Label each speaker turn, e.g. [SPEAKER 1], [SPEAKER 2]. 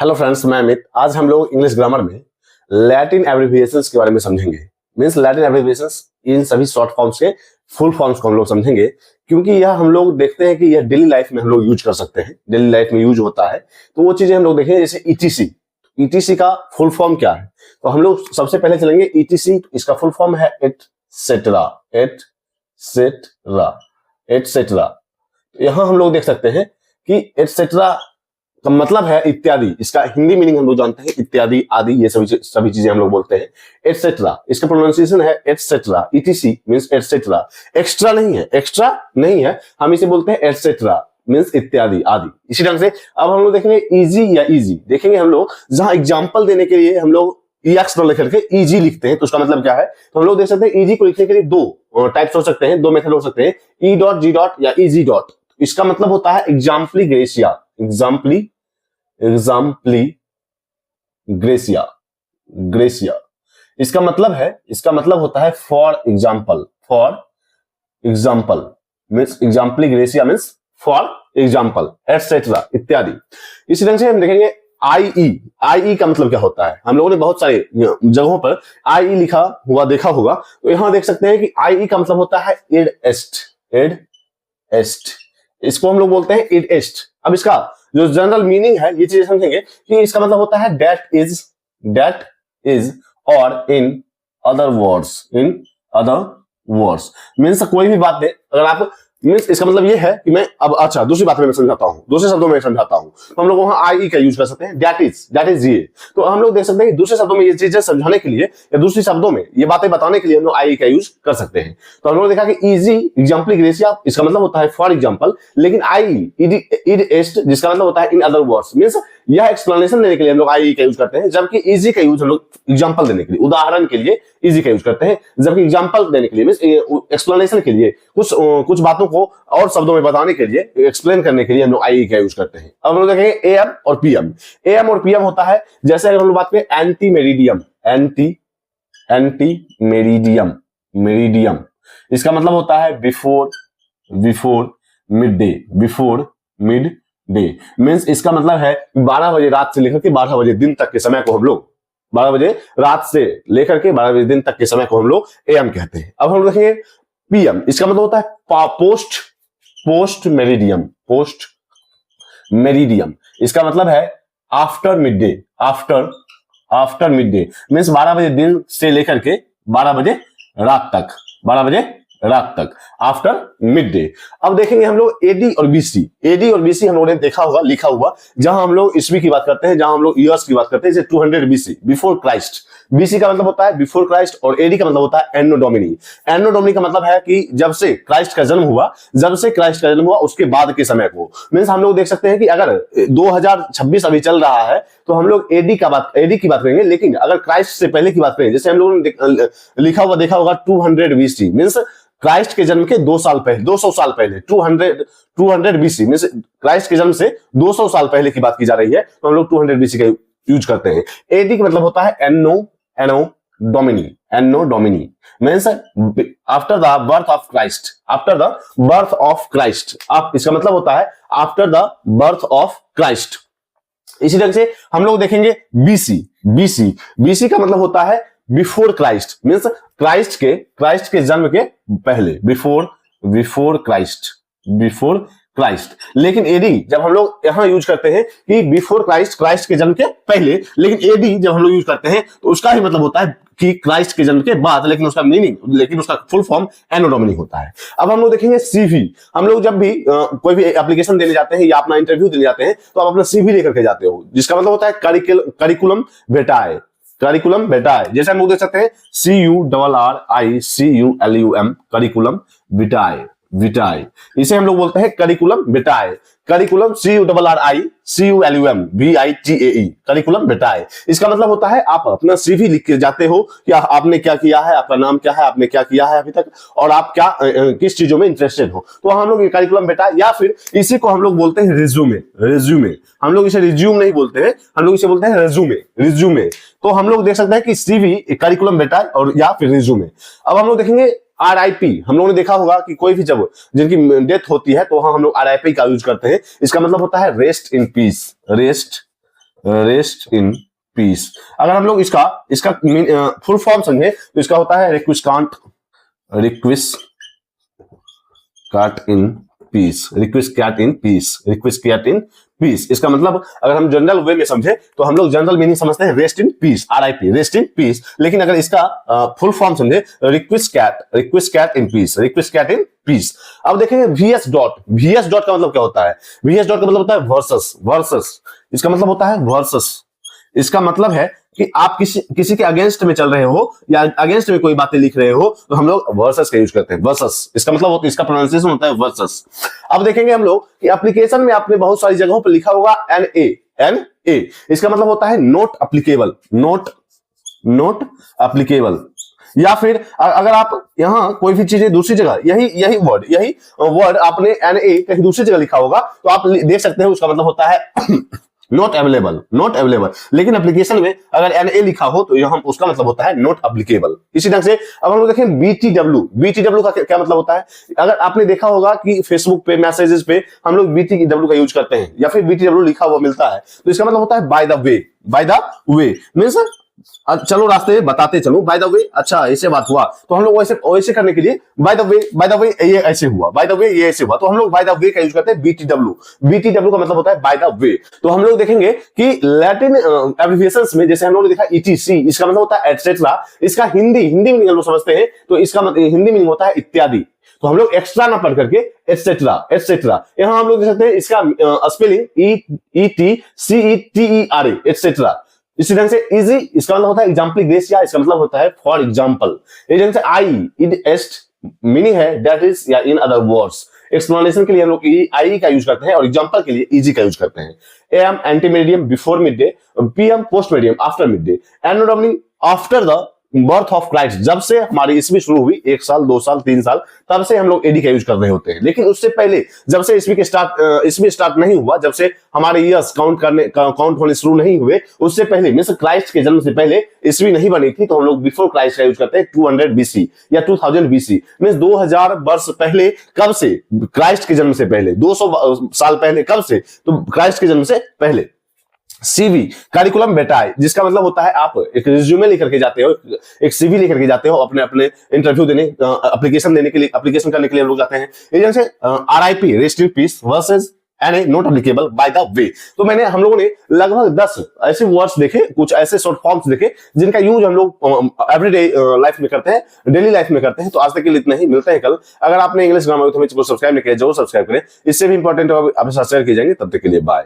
[SPEAKER 1] Hello friends, मैं अमित। आज हम लोग इंग्लिश ग्रामर में लैटिन एब्रिविएशंस के बारे में समझेंगे। मींस लैटिन एब्रिविएशंस, इन सभी शॉर्ट फॉर्म्स के फुल फॉर्म्स को हम लोग समझेंगे, क्योंकि यह हम लोग देखते हैं कि यह डेली लाइफ में हम लोग यूज कर सकते हैं, डेली लाइफ में यूज होता है। तो वो चीजें हम लोग देखेंगे, जैसे ईटीसी। ईटीसी का फुल फॉर्म क्या है? तो हम लोग सबसे पहले चलेंगे ईटीसी। इसका फुल फॉर्म है एटसेट्रा, एटसेट्रा, एटसेट्रा। यहां हम लोग देख सकते हैं कि एटसेट्रा का मतलब है इत्यादि। इसका हिंदी मीनिंग हम लोग जानते हैं, इत्यादि, आदि, ये सभी चीजें हम लोग बोलते हैं। एटसेट्रा, इसका प्रोनाउंसिएशन है etcetera. Etc means etcetera. Extra नहीं है, एक्स्ट्रा नहीं है, हम इसे बोलते हैं एटसेट्रा मींस इत्यादि, आदि। इसी ढंग से अब हम लोग देखेंगे इजी या इजी। देखेंगे हम लोग, जहां एग्जाम्पल देने के लिए हम लोग EX न लिख के इजी लिखते हैं, तो उसका मतलब क्या है? तो हम लोग देख सकते हैं इजी को लिखने के लिए दो टाइप्स हो सकते हैं, दो मेथड हो सकते हैं, ई डॉट, जी डॉट या इजी डॉट। इसका मतलब होता है एग्जाम्पली ग्रेसिया, एग्जाम्पली ग्रेसिया, ग्रेसिया। इसका मतलब होता है for example, for example means एग्जाम्पली gratia means for example, etcetera, इत्यादि। इसी ढंग से हम देखेंगे आई का मतलब क्या होता है? हम लोगों ने बहुत सारे जगहों पर आई लिखा हुआ देखा होगा, तो यहां देख सकते हैं कि आई का मतलब होता है इड एस्ट, इड एस्ट। इसको हम लोग बोलते हैं इड एस्ट। अब इसका जो जनरल मीनिंग है, ये चीजें समझेंगे कि इसका मतलब होता है दैट इज और इन अदर वर्ड्स मीन्स कोई भी बात दे, अगर आप मीन्स इसका मतलब ये है कि मैं अब अच्छा दूसरी बात में समझाता हूं, दूसरे शब्दों में समझाता हूं। तो हम लोग वहां आई का यूज कर सकते हैं, दैट इज ये। तो हम लोग देख सकते हैं कि दूसरे शब्दों में ये चीजें समझाने के लिए या दूसरी शब्दों में ये बातें बताने के लिए हम लोग आई का यूज कर सकते हैं। तो हम लोग देखा कि इजी, एग्जाम्पली ग्रेसिया, इसका मतलब होता है फॉर एग्जाम्पल। लेकिन आई, इड एस्ट, जिसका मतलब होता है इन अदर वर्ड्स, मीन्स यह एक्सप्लेनेशन देने के लिए हम लोग आई का यूज करते हैं, जबकि इजी का यूज हम लोग एग्जाम्पल देने के लिए, उदाहरण के लिए इजी का यूज करते हैं, जबकि एग्जाम्पल देने के लिए मीन्स एक्सप्लेनेशन के लिए, कुछ बातों को और शब्दों में बताने के लिए, एक्सप्लेन करने के लिए हम लोग आई का यूज करते हैं। अब हम लोग देखेंगे एएम और पीएम। एएम और पीएम होता है, जैसे अगर हम लोग बात करें एंटी मेरिडियम, एंटी मेरिडियम, इसका मतलब होता है बिफोर मिड डे मीन्स इसका मतलब है 12 बजे रात से लेकर के 12 बजे दिन तक के समय को हम लोग 12 बजे रात से लेकर के 12 बजे दिन तक के समय को हम लोग एएम कहते हैं। अब हम देखेंगे पीएम, इसका मतलब होता है पोस्ट मेरिडियम, इसका मतलब है आफ्टर मिड डे मीन्स 12 बजे दिन से लेकर के 12 बजे रात तक, आफ्टर मिड डे। अब देखेंगे हम लोग एडी और बीसी। एडी और बीसी हम लोगों ने देखा होगा लिखा हुआ, जहां हम लोग ईस्वी की बात करते हैं, जहां हम लोग ईयर्स की बात करते हैं, जैसे 200 बीसी, बिफोर क्राइस्ट। बीसी का मतलब होता है बिफोर क्राइस्ट और एडी का मतलब होता है एनो डोमिनी। एनो डोमिनी का मतलब है कि जब से क्राइस्ट का जन्म हुआ उसके बाद के समय को। मीन्स हम लोग देख सकते हैं कि अगर 2026 अभी चल रहा है, तो हम लोग एडी की बात करेंगे। लेकिन अगर क्राइस्ट से पहले की बात करें, जैसे हम लोगों ने लिखा हुआ देखा होगा 200 बीसी, मीन्स क्राइस्ट के जन्म के 200 साल पहले, 200 बीसी मीन्स क्राइस्ट के जन्म से 200 साल पहले की बात की जा रही है, तो हम लोग 200 बीसी का यूज करते हैं। एडी का मतलब होता है anno domini means after the birth of Christ, आप इसका मतलब होता है after the birth of Christ. इसी तरह से हम लोग देखेंगे बीसी का मतलब होता है बिफोर क्राइस्ट मीन्स क्राइस्ट के जन्म के पहले, बिफोर क्राइस्ट। लेकिन एडी जब हम लोग यहां यूज करते हैं कि बिफोर क्राइस्ट के जन्म के पहले, लेकिन एडी जब हम लोग यूज करते हैं तो उसका ही मतलब होता है कि क्राइस्ट के जन्म के बाद, लेकिन उसका फुल फॉर्म एनो डोमिनी होता है। अब हम लोग देखेंगे सीवी। हम लोग जब भी कोई भी एप्लीकेशन देने जाते हैं या अपना इंटरव्यू देने जाते हैं, तो आप अपना सीवी लेकर के जाते हो, जिसका मतलब होता है करिकुलम वेटाए। जैसे हम लोग देख सकते हैं CURRICULUM, करिकुलम विटाए, इसे हम लोग बोलते हैं curriculum vitae. Curriculum CURRICULUM VITAE, curriculum vitae. इसका मतलब होता है आप अपना सीवी लिख के जाते हो कि आपने क्या किया है, आपका नाम क्या है, आपने क्या किया है अभी तक, और आप क्या किस चीजों में इंटरेस्टेड हो। तो हम लोग ये करिकुलम विटाए, या फिर इसी को हम लोग बोलते हैं रिज्यूमे। हम लोग इसे रिज्यूम नहीं बोलते हैं, हम लोग इसे बोलते हैं रिज्यूमे। तो हम लोग देख सकते हैं कि सीवी, करिकुलम विटाए और या फिर रिज्यूमे। अब हम लोग देखेंगे RIP। हम लोगों ने देखा होगा कि कोई भी जब जिनकी डेथ होती है, तो वहां हम लोग RIP का यूज करते हैं। इसका मतलब होता है rest in piece, rest in piece. अगर हम लोग इसका इसका फुल फॉर्म समझे तो इसका होता है requiescat, requiescat in piece, request cat in piece, request cat in pace. इसका मतलब अगर हम जनरल वे में समझे तो हम लोग जनरल मीनिंग समझते हैं rest in peace, RIP, rest in peace. लेकिन अगर इसका फुल फॉर्म समझे request cat in piece, request cat in peace. अब देखेंगे VS डॉट, VS डॉट का मतलब क्या होता है? VS डॉट का मतलब होता है वर्सेस, वर्सेस। इसका मतलब होता है वर्सेस। इसका मतलब है कि आप किसी के अगेंस्ट में चल रहे हो या अगेंस्ट में कोई बातें लिख रहे हो तो हम लोग वर्सेस का यूज करते हैं, वर्सेस। इसका मतलब होता है, इसका प्रोनाउंसिएशन होता है वर्सेस। अब देखेंगे हम लोग कि एप्लीकेशन में आपने बहुत सारी जगहों पर लिखा होगा NA, इसका मतलब होता है नॉट एप्लीकेबल, नॉट एप्लीकेबल। या फिर अगर आप यहां कोई भी चीजें दूसरी जगह यही वर्ड आपने NA कहीं दूसरी जगह लिखा होगा तो आप देख सकते हैं उसका मतलब होता है नॉट अवेलेबल, नॉट अवेलेबल। लेकिन एप्लीकेशन में अगर NA लिखा हो तो यहाँ उसका मतलब होता है नॉट एप्लीकेबल। इसी ढंग से अब हम लोग देखें BTW का क्या मतलब होता है? अगर आपने देखा होगा कि फेसबुक पे मैसेजेस पे हम लोग BTW का यूज करते हैं या फिर BTW लिखा हुआ मिलता है तो इसका मतलब होता है by the way, by the way means चलो रास्ते बताते चलो, बाय द वे। अच्छा ऐसे बात हुआ तो हम लोग वैसे करने के लिए बाय द वे ये ऐसे हुआ, बाय द वे ये ऐसे हुआ तो हम लोग बाय द वे का यूज करते हैं BTW का मतलब होता है बाय द वे। तो हम लोग देखेंगे कि लैटिन एब्रिविएशंस में जैसे हम लोग ने देखा ETC, इसका मतलब होता है एटसेट्रा। इसका हिंदी मीनिंग हम लोग समझते हैं तो इसका हिंदी मीनिंग होता है इत्यादि। तो हम लोग एक्स्ट्रा ना पढ़ करके एटसेट्रा यहां हम लोग देख सकते हैं इसका स्पेलिंग ETCETERA एटसेट्रा। इसी ढंग से इजी, इसका मतलब होता है एग्जाम्पल ग्रेस, या इसका मतलब होता है फॉर एग्जाम्पल। इस ढंग से एस्ट मीनिंग है दैट इज या इन अदर वर्ड्स। एक्सप्लेनेशन के लिए हम लोग आई का यूज करते हैं और एग्जाम्पल के लिए इजी का यूज करते हैं। AM anti medium before mid day, PM post medium after mid day, NOW after the birth of Christ. जब से हमारी ईस्वी शुरू हुई 1 साल 2 साल 3 साल तब से हम लोग AD का यूज कर रहे होते हैं। लेकिन उससे पहले जब से ईस्वी स्टार्ट नहीं हुआ, जब से हमारे ईयर्स काउंट होने शुरू नहीं हुए, उससे पहले मींस क्राइस्ट के जन्म से पहले ईस्वी नहीं बनी थी तो हम लोग बिफोर क्राइस्ट का यूज करते हैं 200 BC या 2000 BC मींस 2000 वर्ष पहले। कब से? क्राइस्ट के जन्म से पहले। 200 साल पहले कब से? तो क्राइस्ट के जन्म से पहले। CV करिकुलम वेटाए, जिसका मतलब होता है आप एक रिज्यूमे लेकर के जाते हो, एक CV लेकर के जाते हो अपने इंटरव्यू देने, एप्लीकेशन देने के लिए, एप्लीकेशन करने के लिए हम लोग जाते हैं। इस से RIP rest in piece versus NA not applicable by the way. तो हम लोगों ने लगभग 10 ऐसे वर्ड्स देखे, कुछ ऐसे शॉर्ट फॉर्म्स देखे जिनका यूज हम लोग एवरीडे लाइफ में करते हैं, डेली लाइफ में करते हैं। तो आज तक के लिए इतना ही, मिलते हैं कल। अगर आपने इंग्लिश ग्रामर को सब्सक्राइब नहीं किया जरूर सब्सक्राइब करें, इससे भी इंपॉर्टेंट आप शेयर किए जाएंगे। तब तक के लिए बाय।